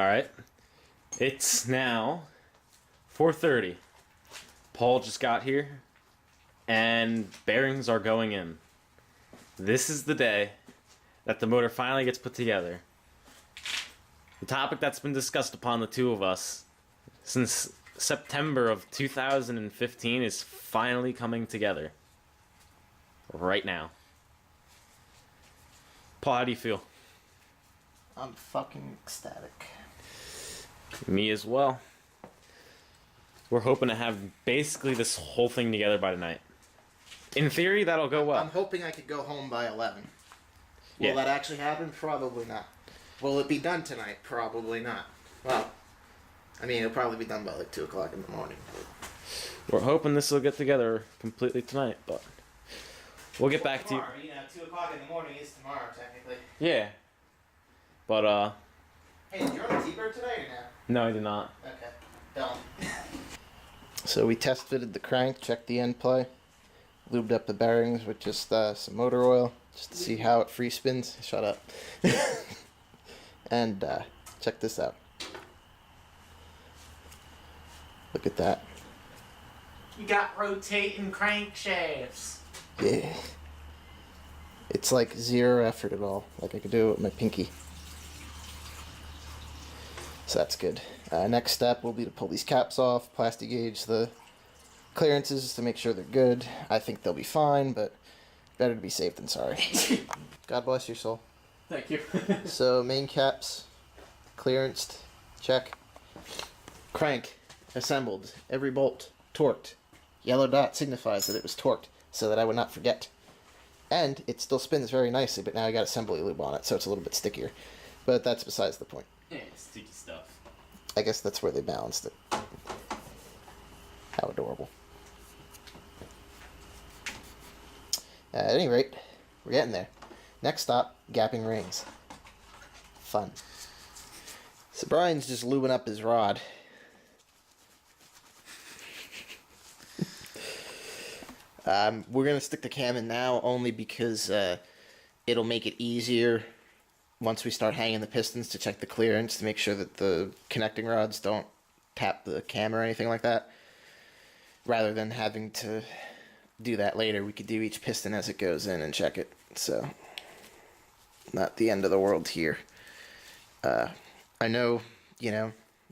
Alright. It's now 4:30. Paul just got here, and bearings are going in. This is the day that the motor finally gets put together. The topic that's been discussed upon the two of us since September of 2015 is finally coming together. Right now. Paul, how do you feel? I'm fucking ecstatic. Me as well. We're hoping to have basically this whole thing together by tonight. In theory, that'll go well. I'm hoping I could go home by 11. Will Yeah. that actually happen? Probably not. Will it be done tonight? Probably not. Well, I mean, it'll probably be done by like 2 o'clock in the morning. We're hoping this will get together completely tonight, but we'll get back to you. You know, 2 o'clock in the morning is tomorrow, technically. Yeah. But, Hey, did you run the T-Bird today or no, I did not. no? Okay. Don't. So we test fitted the crank, checked the end play, lubed up the bearings with just some motor oil, just to see how it free spins. Shut up. And check this out. Look at that. You got rotating crankshafts. Yeah. It's like zero effort at all. Like I could do it with my pinky. So that's good. Next step will be to pull these caps off, plastic gauge the clearances to make sure they're good. I think they'll be fine, but better to be safe than sorry. God bless your soul. Thank you. So main caps, clearanced, check. Crank, assembled, every bolt, torqued. Yellow dot signifies that it was torqued, so that I would not forget. And it still spins very nicely, but now I got assembly lube on it, so it's a little bit stickier. But that's besides the point. Yeah, sticky stuff. I guess that's where they balanced it. How adorable. At any rate, we're getting there. Next stop, gapping rings. Fun. So Brian's just lubing up his rod. We're going to stick the cam in now only because it'll make it easier once we start hanging the pistons to check the clearance to make sure that the connecting rods don't tap the cam or anything like that. Rather than having to do that later, we could do each piston as it goes in and check it. So, not the end of the world here. I know,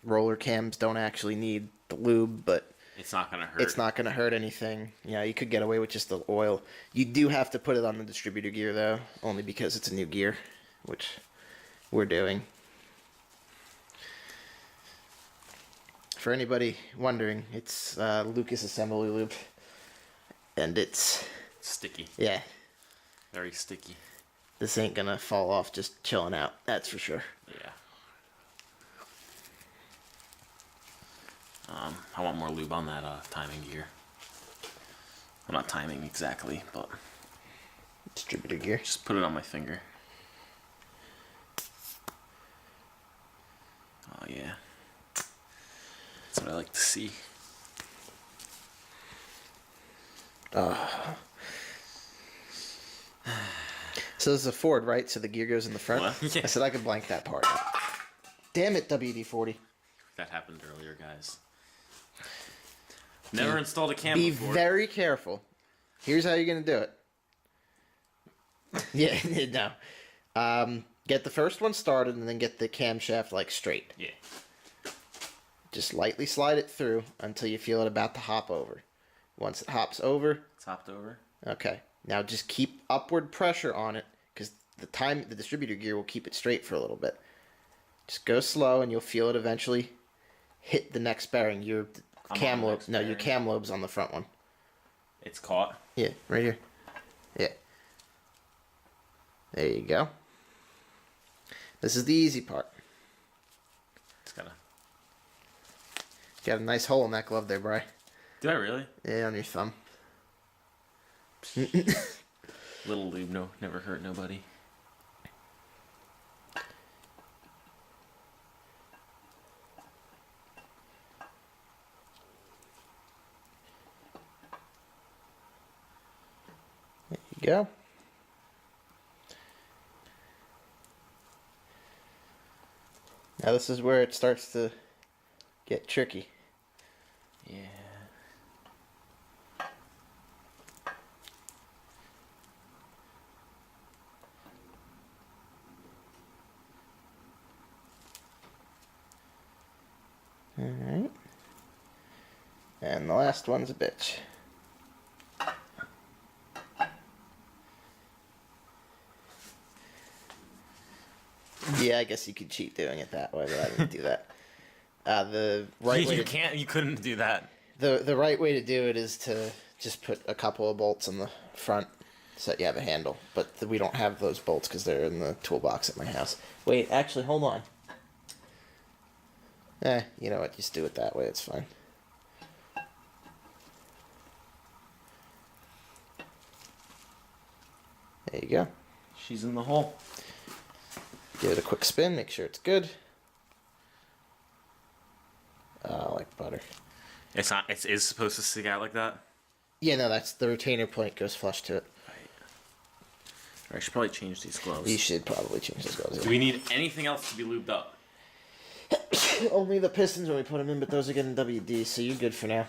roller cams don't actually need the lube, but It's not gonna hurt. it's not going to hurt anything. You could get away with just the oil. You do have to put it on the distributor gear, though, only because it's a new gear, which we're doing. For anybody wondering, it's Lucas Assembly Lube, and it's, Sticky. yeah, Very sticky. this ain't going to fall off just chilling out, that's for sure. Yeah. I want more lube on that timing gear. Well, not timing exactly, but Distributor gear. just put it on my finger. Oh yeah. That's what I like to see. So this is a Ford, right? So the gear goes in the front? What? Yeah. I said I could blank that part out. Damn it, WD-40. That happened earlier, guys. Never installed a cam Be before. very careful. Here's how you're going to do it. Yeah, no. Get the first one started and then get the camshaft like straight. Yeah. Just lightly slide it through until you feel it about to hop over. Once it hops over, It's hopped over. okay. Now just keep upward pressure on it because the distributor gear will keep it straight for a little bit. Just go slow and you'll feel it eventually hit the next bearing. Your I'm cam on the lobe, next no, your bearing. cam lobe's on the front one. It's caught. Yeah, right here. Yeah. There you go. This is the easy part. It's gotta. Got a nice hole in that glove there, Bri. Did I really? Yeah, on your thumb. Little lube, no, never hurt nobody. There you go. Now this is where it starts to get tricky. Yeah. Alright. And the last one's a bitch. Yeah, I guess you could cheat doing it that way, but I didn't do that. The right way You to, can't. You couldn't do that. the right way to do it is to just put a couple of bolts in the front so that you have a handle. But we don't have those bolts because they're in the toolbox at my house. Wait, actually, hold on. You know what? Just do it that way. It's fine. There you go. She's in the hole. Give it a quick spin. Make sure it's good. Like butter. It's not. It is supposed to stick out like that. Yeah, no, that's the retainer point goes flush to it. I should probably change these gloves. You should probably change those gloves. Do we need anything else to be lubed up? Only the pistons when we put them in, but those are getting WD, so you're good for now.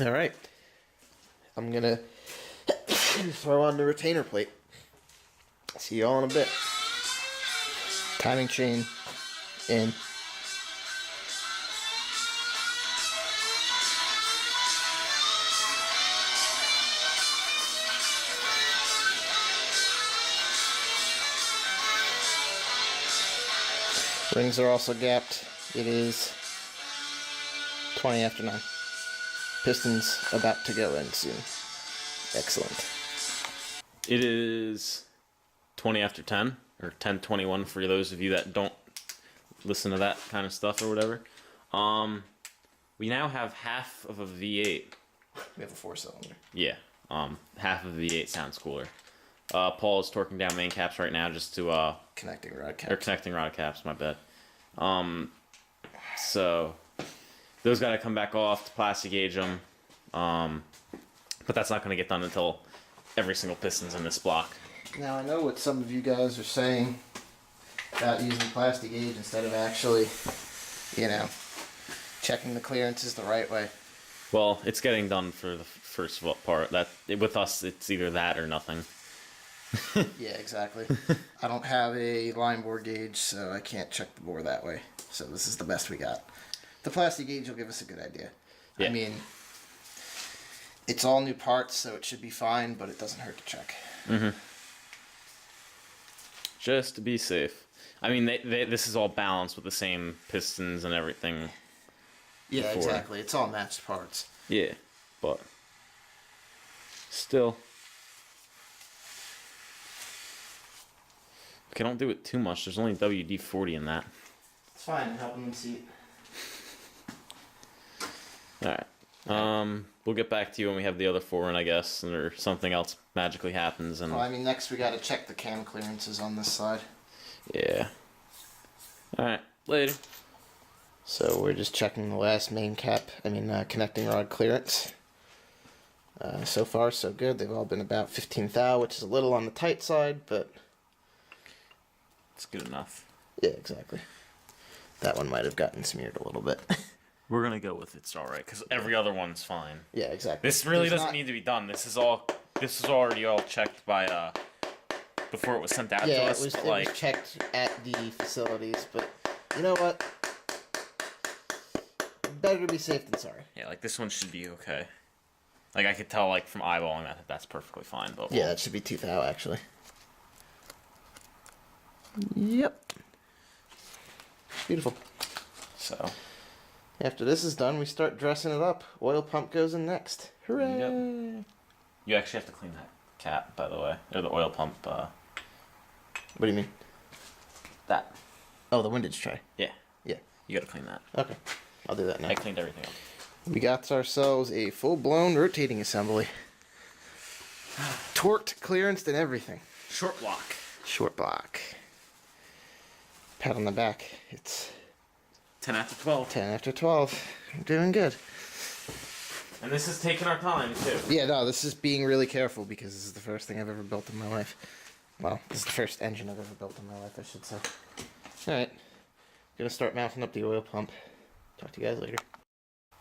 All right. I'm gonna throw on the retainer plate. See you all in a bit. Timing chain in. Rings are also gapped. It is 20 after 9. Pistons about to go in soon. Excellent. It is 20 after 10, or 10:21 for those of you that don't listen to that kind of stuff or whatever. We now have half of a V8. We have a 4-cylinder. Yeah, half of a V8 sounds cooler. Paul is torquing down main caps right now just to, Connecting rod or cap. connecting rod caps, my bad. So, those gotta come back off to plastic gauge them. But that's not gonna get done until every single piston's in this block. Now I know what some of you guys are saying about using plastic gauge instead of actually, checking the clearances the right way. Well, it's getting done for the first part. That with us, it's either that or nothing. Yeah, exactly. I don't have a line bore gauge, so I can't check the bore that way. So this is the best we got. The plastic gauge will give us a good idea. Yeah. I mean, it's all new parts, so it should be fine, but it doesn't hurt to check. Just to be safe. I mean, this is all balanced with the same pistons and everything. Yeah, Before. exactly. It's all matched parts. Yeah, but still. Okay, don't do it too much. There's only WD-40 in that. It's fine. Helping them see. Alright. We'll get back to you when we have the other 4 in, I guess, or something else magically happens. And Well, I mean, next we got to check the cam clearances on this side. yeah. Alright, later. So we're just checking the last connecting rod clearance. So far, so good. They've all been about 15 thou, which is a little on the tight side, but It's good enough. yeah, exactly. That one might have gotten smeared a little bit. We're gonna go with it's alright, because every other one's fine. Yeah, exactly. This really There's doesn't not- need to be done. This is already all checked by, before it was sent out to Yeah, us. it but, was checked at the facilities, but you know what? Better to be safe than sorry. yeah, like this one should be okay. Like I could tell, like from eyeballing that's perfectly fine. But Yeah, that should be 2 thou actually. Yep. Beautiful. so After this is done, we start dressing it up. Oil pump goes in next. Hooray! you actually have to clean that cap, by the way, or the oil pump. What do you mean? That Oh, the windage tray. yeah, Yeah. you gotta clean that. Okay. I'll do that now. I cleaned everything up. We got ourselves a full-blown rotating assembly. Torqued, clearanced, and everything. Short block. Short block. Pat on the back. It's 10 after 12. 10 after 12. I'm doing good. And this is taking our time too. Yeah, no, this is being really careful because this is the first thing I've ever built in my life. Well, this is the first engine I've ever built in my life, I should say. Alright. Gonna start mounting up the oil pump. Talk to you guys later.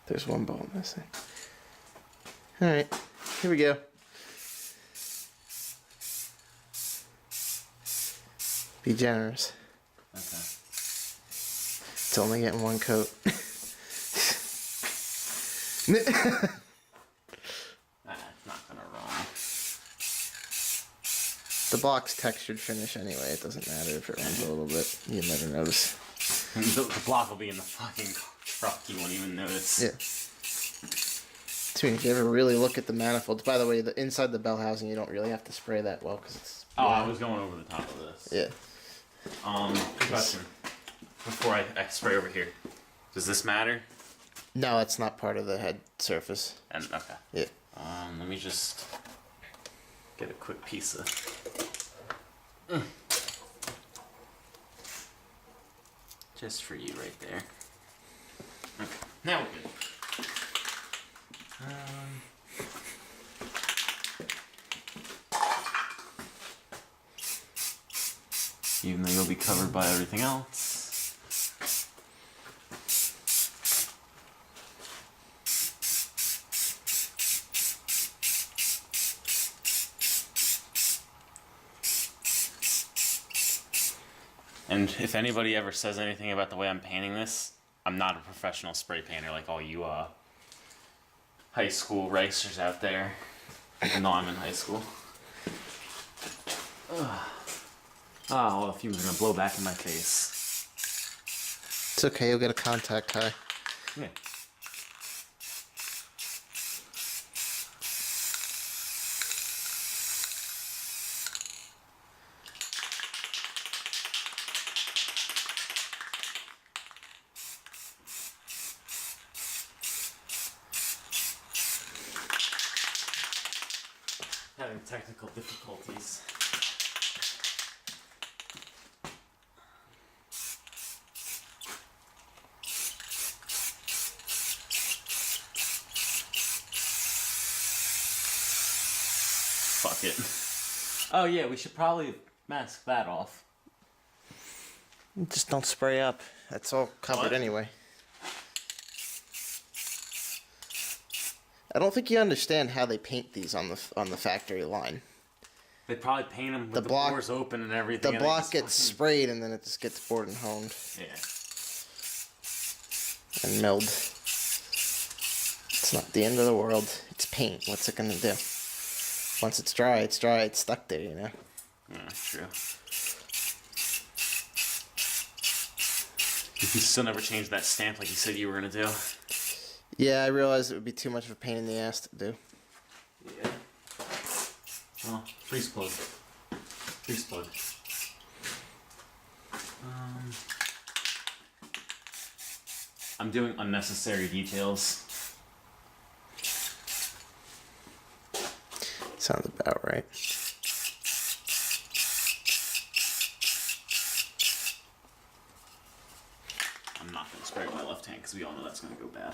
There's one ball missing. Alright, here we go. Be generous. Okay. It's only getting one coat. It's not gonna run. The block's textured finish anyway. It doesn't matter if it runs a little bit. You never notice. The block will be in the fucking truck. You won't even notice. Yeah. So if you ever really look at the manifolds, by the way, the inside the bell housing, you don't really have to spray that well because it's. Oh, I was going over the top of this. Yeah. Good question. Before I spray over here, does this matter? No, it's not part of the head surface. And okay. Yeah. Let me just get a quick piece of. Just for you, right there. Okay. Now we're good. Even though you'll be covered by everything else. And if anybody ever says anything about the way I'm painting this, I'm not a professional spray painter like all you high school racers out there. Even though I'm in high school. Oh, well, the fumes are gonna blow back in my face. It's okay. You'll get a contact high. Yeah. Having technical difficulties. Fuck it. Oh yeah, we should probably mask that off. Just don't spray up. That's all covered What? anyway. I don't think you understand how they paint these on the factory line. They probably paint them with The the, block- doors open and everything. The and they block just gets fucking- sprayed and then it just gets bored and honed Yeah. and milled. It's not the end of the world. It's paint. What's it gonna do? Once it's dry, it's dry. It's stuck there, you know. Yeah, true. You still never changed that stamp like you said you were gonna do. Yeah, I realized it would be too much of a pain in the ass to do. Yeah. Oh, freeze plug. Freeze plug. I'm doing unnecessary details. Sounds about right. I'm not gonna spray with my left hand because we all know that's gonna go bad.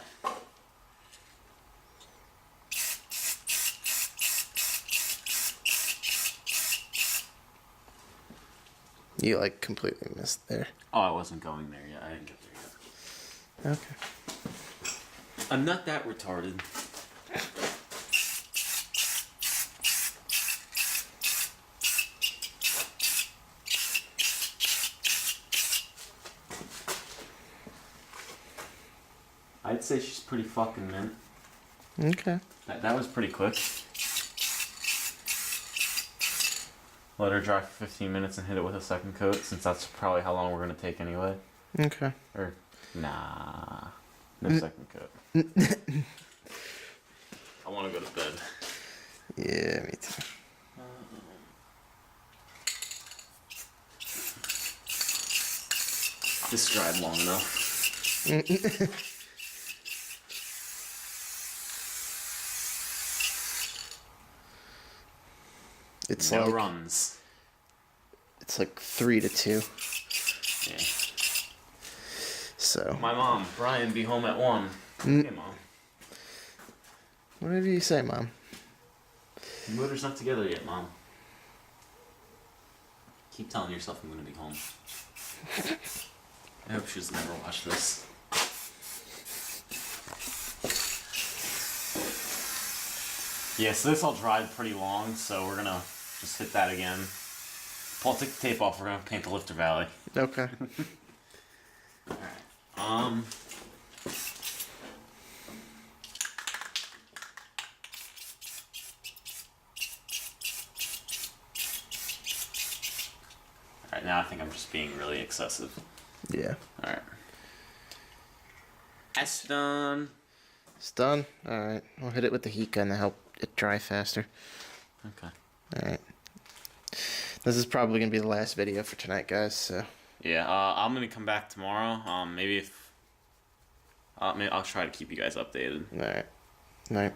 You like completely missed there. Oh, I wasn't going there yet. I didn't get there yet. Okay. I'm not that retarded. I'd say she's pretty fucking mint. Okay. That was pretty quick. Let her dry for 15 minutes and hit it with a second coat, since that's probably how long we're gonna take anyway. Okay. Or, nah. No second coat. I wanna go to bed. Yeah, me too. This dried long enough. It's No like runs. it's like 3-2. Yeah. So My mom, Brian, be home at 1. Hey, Mom. whatever you say, Mom. The motor's not together yet, Mom. Keep telling yourself I'm gonna be home. I hope she's never watched this. Yeah, so this all dried pretty long, so we're gonna just hit that again. Paul, take the tape off. We're gonna paint the lifter valley. Okay. Um. Alright, now I think I'm just being really excessive. Yeah. Alright. That's done. It's done. All right. We'll hit it with the heat gun to help it dry faster. Okay. All right. This is probably gonna be the last video for tonight, guys. So. Yeah, I'm gonna come back tomorrow. Maybe if. Maybe I'll try to keep you guys updated. All right. All right.